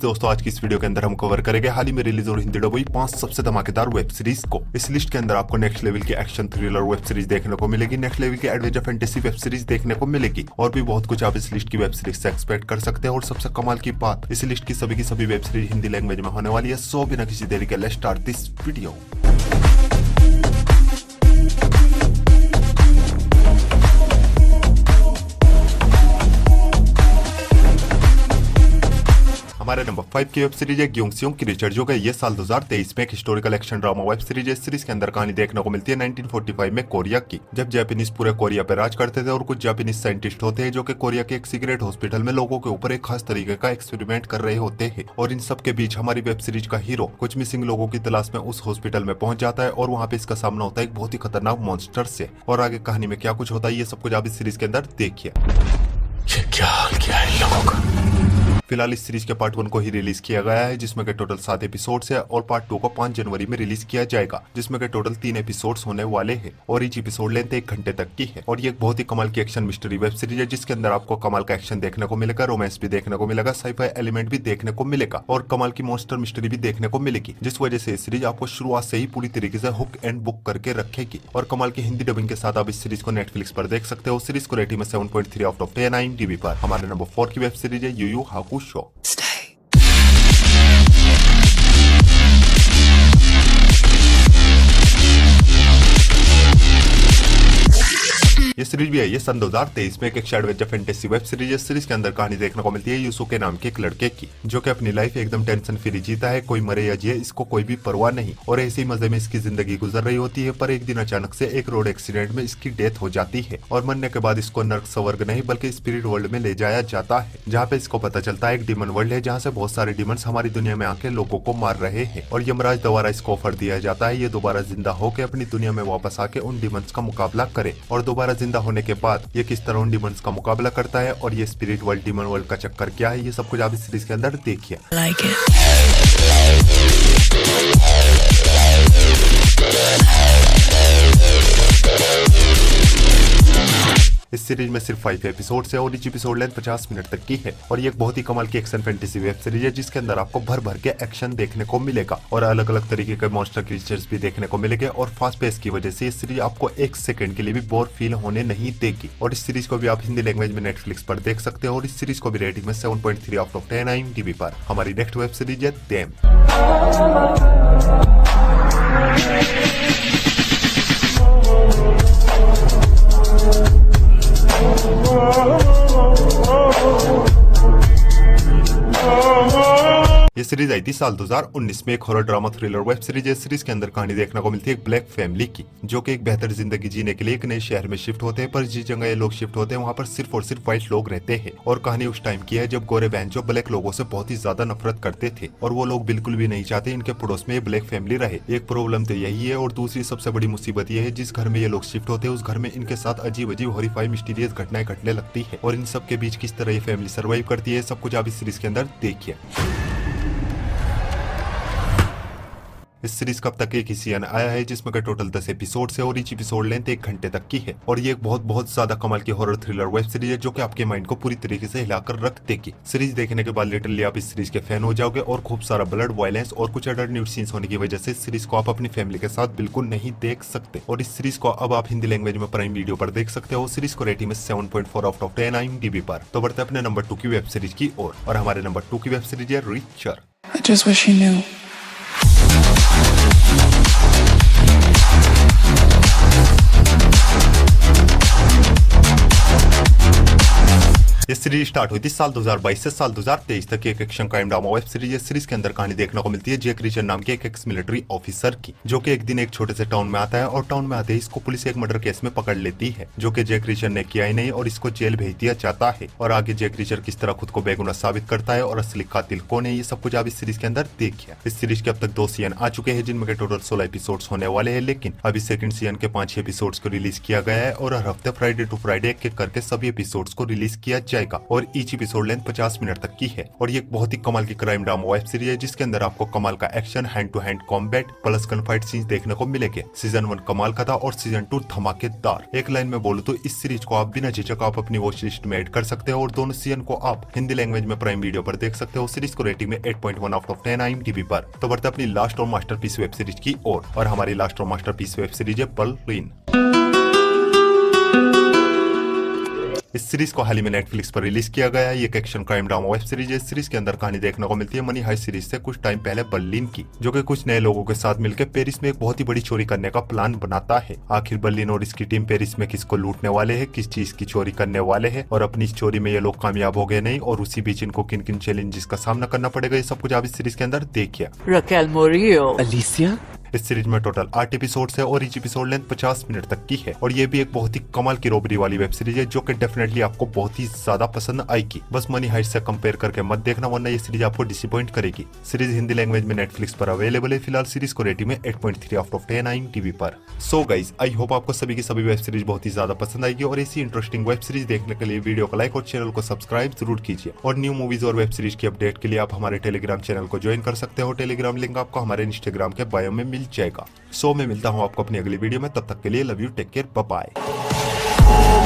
दोस्तों आज की इस वीडियो के अंदर हम कवर करेंगे हाल ही में रिलीज और हिंदी डब हुई 5 सबसे धमाकेदार वेब सीरीज को। इस लिस्ट के अंदर आपको नेक्स्ट लेवल की एक्शन थ्रिलर वेब सीरीज देखने को मिलेगी, नेक्स्ट लेवल की एडवेंचर फैंटेसी वेब सीरीज देखने को मिलेगी और भी बहुत कुछ आप इस लिस्ट की वेब सीरीज से एक्सपेक्ट कर सकते हैं। और सबसे कमाल की बात, इस लिस्ट की सभी वेब सीरीज हिंदी लैंग्वेज में होने वाली है। सो बिना किसी देरी के लेट्स स्टार्ट दिस वीडियो। हमारे नंबर 5 की वेब सीरीज है ग्योंगसियोंग क्रीचर, जो कि ये साल 2023 में एक historical action drama web series है। इस सीरीज के अंदर कहानी देखने को मिलती है 1945 में कोरिया की, जब जापानीज पूरे कोरिया पे राज करते थे और कुछ जापानीज साइंटिस्ट होते हैं जो कि कोरिया के एक सीक्रेट हॉस्पिटल में लोगों के ऊपर एक खास तरीके का एक्सपेरिमेंट कर रहे होते हैं। और इन सब के बीच हमारी वेब सीरीज का हीरो कुछ मिसिंग लोगों की तलाश में उस हॉस्पिटल में पहुंच जाता है और वहाँ पे इसका सामना होता है एक बहुत ही खतरनाक मॉन्स्टर से। और आगे कहानी में क्या कुछ होता है ये सब कुछ आप इस सीरीज के अंदर देखिए। क्या हाल किया है इन लोगों का। फिलहाल इस सीरीज के पार्ट 1 को ही रिलीज किया गया है, जिसमें के टोटल 7 एपिसोड्स है और पार्ट 2 को 5 जनवरी में रिलीज किया जाएगा, जिसमें के टोटल 3 एपिसोड्स होने वाले हैं और ईच एपिसोड लेंथ 1 घंटे तक की है। और ये एक बहुत ही कमाल की एक्शन मिस्ट्री वेब सीरीज है, जिसके अंदर आपको कमाल का एक्शन देखने को मिलेगा, रोमांस भी देखने को मिलेगा, साइफाई एलिमेंट भी देखने को मिलेगा और कमाल की मॉन्स्टर मिस्ट्री भी देखने को मिलेगी, जिस वजह से इस सीरीज आपको शुरुआत से ही पूरी तरीके से हुक एंड बुक करके रखेगी। और कमाल की हिंदी डबिंग के साथ आप इस सीरीज को नेटफ्लिक्स पर देख सकते हो। सीरीज को रेटिंग में 7.3 आउट ऑफ 10 IMDb पर। हमारे नंबर 4 की वेब सीरीज है यू यू हाकुशो। ये सीरीज भी है ये सन 2023 में एक action adventure fantasy web series है। सीरीज के अंदर कहानी देखने को मिलती है यूसुके नाम के एक लड़के की, जो कि अपनी लाइफ एकदम टेंशन फ्री जीता है, कोई मरे या जिए इसको कोई भी परवाह नहीं और ऐसे ही मजे में इसकी जिंदगी गुजर रही होती है। पर एक दिन अचानक से एक रोड एक्सीडेंट में इसकी डेथ हो जाती है और मरने के बाद इसको नर्क स्वर्ग नहीं बल्कि स्पिरिट वर्ल्ड में ले जाया जाता है, जहाँ पे इसको पता चलता है एक डिमन वर्ल्ड है जहाँ से बहुत सारे डिमंस हमारी दुनिया में आके लोगों को मार रहे हैं। और यमराज दोबारा इसको ऑफर दिया जाता है ये दोबारा जिंदा होकर अपनी दुनिया में वापस आके उन डिमंस का मुकाबला करे। और दोबारा जिंदा होने के बाद ये किस तरह उन डिमंस का मुकाबला करता है और ये स्पिरिट वर्ल्ड डिमन वर्ल्ड का चक्कर क्या है, ये सब कुछ आप इस सीरीज के अंदर देखिए। इस सीरीज में सिर्फ 5 एपिसोड्स है और ईच एपिसोड लेंथ 50 मिनट तक की है और ये एक बहुत ही कमाल की एक्शन फैंटेसी वेब सीरीज है, जिसके अंदर आपको भर भर के एक्शन देखने को मिलेगा और अलग अलग तरीके के मॉन्स्टर क्रीचर्स भी देखने को मिलेंगे। और फास्ट पेस की वजह से इस सीरीज आपको एक सेकंड के लिए भी बोर फील होने नहीं देगी। और इस सीरीज को भी आप हिंदी लैंग्वेज में नेटफ्लिक्स पर देख सकते हो और इस सीरीज को भी रेटिंग में 7.3 आउट ऑफ 10 IMDb पर। हमारी नेक्स्ट वेब सीरीज है देम। ये सीरीज आई थी साल 2019 में एक horror drama thriller web series है। सीरीज के अंदर कहानी देखने को मिलती है एक ब्लैक फैमिली की, जो कि एक बेहतर जिंदगी जीने के लिए एक नए शहर में शिफ्ट होते हैं। पर जिस जगह ये लोग शिफ्ट होते हैं वहाँ पर सिर्फ और सिर्फ व्हाइट लोग रहते हैं। और कहानी उस टाइम की है जब गोरे बहन जो ब्लैक लोगों से बहुत ही ज्यादा नफरत करते थे और वो लोग बिल्कुल भी नहीं चाहते इनके पड़ोस में ये ब्लैक फैमिली रहे। एक प्रॉब्लम तो यही है और दूसरी सबसे बड़ी मुसीबत ये है जिस घर में ये लोग शिफ्ट होते हैं उस घर में इनके साथ अजीब अजीब हॉरिफाइंग मिस्टीरियस घटनाएं घटने लगती है। और इन सब के बीच किस तरह ये फैमिली सर्वाइव करती है सब कुछ आप इस सीरीज के अंदर देखिए। इस सीरीज का अब तक एक ही सीजन आया है, जिसमें का टोटल 10 एपिसोड है और ईच एपिसोड लेंथ 1 घंटे तक की है। और ये एक बहुत ज्यादा कमाल की हॉरर थ्रिलर वेब सीरीज है, जो कि आपके माइंड को पूरी तरीके से हिलाकर रख देगी। सीरीज देखने के बाद लिटरली आप इस सीरीज के फैन हो जाओगे और खूब सारा ब्लड, वायलेंस और कुछ अडल्ट न्यूड सीन्स होने की वजह से इस सीरीज को आप अपनी फैमिली के साथ बिल्कुल नहीं देख सकते। और इस सीरीज को अब आप हिंदी लैंग्वेज में प्राइम वीडियो पर देख सकते हो। सीरीज को रेटिंग में 7.4 आउट ऑफ 10 IMDb पर। तो बढ़ते अपने नंबर 2 की वेब सीरीज की ओर और हमारे नंबर 2 की वेब सीरीज है richer. I just wish he knew. ये सीरीज स्टार्ट हुई थी साल 2022 से साल 2023 तक एक action crime drama web series है। सीरीज के अंदर कहानी देखने को मिलती है जैक रीचर नाम के एक एक्स मिलिट्री ऑफिसर की, जो कि एक दिन एक छोटे से टाउन में आता है और टाउन में आते ही इसको पुलिस एक मर्डर केस में पकड़ लेती है, जो कि जैक रीचर ने किया ही नहीं और इसको जेल भेज दिया जाता है। और आगे जैक रीचर किस तरह खुद को बेगुनाह साबित करता है और असली कातिल कौन है ये सब कुछ आप इस सीरीज के अंदर देखिए। इस सीरीज के अब तक 2 सीजन आ चुके हैं, जिनमें टोटल 16 एपिसोड्स होने वाले हैं, लेकिन अभी सेकंड सीजन के 5 एपिसोड्स को रिलीज किया गया है और हर हफ्ते फ्राइडे टू फ्राइडे एक एक करके सभी एपिसोड्स को रिलीज किया जाएगा और ईच एपिसोड लेंथ 50 मिनट तक की है और ये एक बहुत ही कमाल की क्राइम ड्रामा वेब सीरीज है जिसके अंदर आपको कमाल का action, hand to hand combat plus gunfight scenes देखने को मिलेंगे। सीजन 1 कमाल का था और सीजन 2 धमाकेदार। एक लाइन में बोलूं तो इस सीरीज को आप बिना झिझक आप अपनी वॉच लिस्ट में ऐड कर सकते हो और दोनों सीजन को आप हिंदी लैंग्वेज में प्राइम वीडियो पर देख सकते हो। सीरीज को रेटिंग में 8.1 आउट ऑफ 10 IMDb पर। तो बढ़ते अपनी लास्ट और मास्टरपीस वेब सीरीज की ओर और हमारी लास्ट और मास्टरपीस वेब सीरीज है बर्लिन। इस सीरीज को हाल ही में नेटफ्लिक्स पर रिलीज किया गया है। ये एक action crime drama web series है। इस सीरीज के अंदर कहानी देखने को मिलती है मनी हाइस्ट सीरीज से कुछ टाइम पहले बर्लिन की, जो कि कुछ नए लोगों के साथ मिलकर पेरिस में एक बहुत ही बड़ी चोरी करने का प्लान बनाता है। आखिर बर्लिन और इसकी टीम पेरिस में किसको लूटने वाले हैं, किस चीज की चोरी करने वाले हैं और अपनी इस चोरी में ये लोग कामयाब हो गए नहीं और उसी बीच इनको किन किन चैलेंजेस का सामना करना पड़ेगा, ये सब कुछ आप इस सीरीज के अंदर देखिए। Raquel Murillo. Alicia? इस सीरीज में टोटल 8 एपिसोड्स है और ईच एपिसोड लेंथ 50 मिनट तक की है और ये भी एक बहुत ही कमाल की रोबरी वाली वेब सीरीज है जो कि डेफिनेटली आपको बहुत ही ज्यादा पसंद आएगी। बस मनी हाइस्ट से कंपेयर करके मत देखना वरना ये सीरीज आपको डिसअपॉइंट करेगी। सीरीज हिंदी लैंग्वेज में नेटफ्लिक्स पर अवेलेबल है। फिलहाल सीरीज को रेटिंग में 8.3 आउट ऑफ 10 IMDb पर। सो गाइस, आई होप आपको सभी की सभी वेब सीरीज बहुत ही ज्यादा पसंद आएगी और ऐसी इंटरेस्टिंग वेब सीरीज देखने के लिए वीडियो को लाइक और चैनल को सब्सक्राइब जरूर कीजिए। और न्यू मूवीज और वेब सीरीज की अपडेट के लिए आप हमारे टेलीग्राम चैनल को ज्वाइन कर सकते हो। टेलीग्राम लिंक आपको हमारे इंस्टाग्राम के बायो में मिल जाएगा। सो मैं मिलता हूँ आपको अपनी अगली वीडियो में, तब तक के लिए love you, take care, bye bye.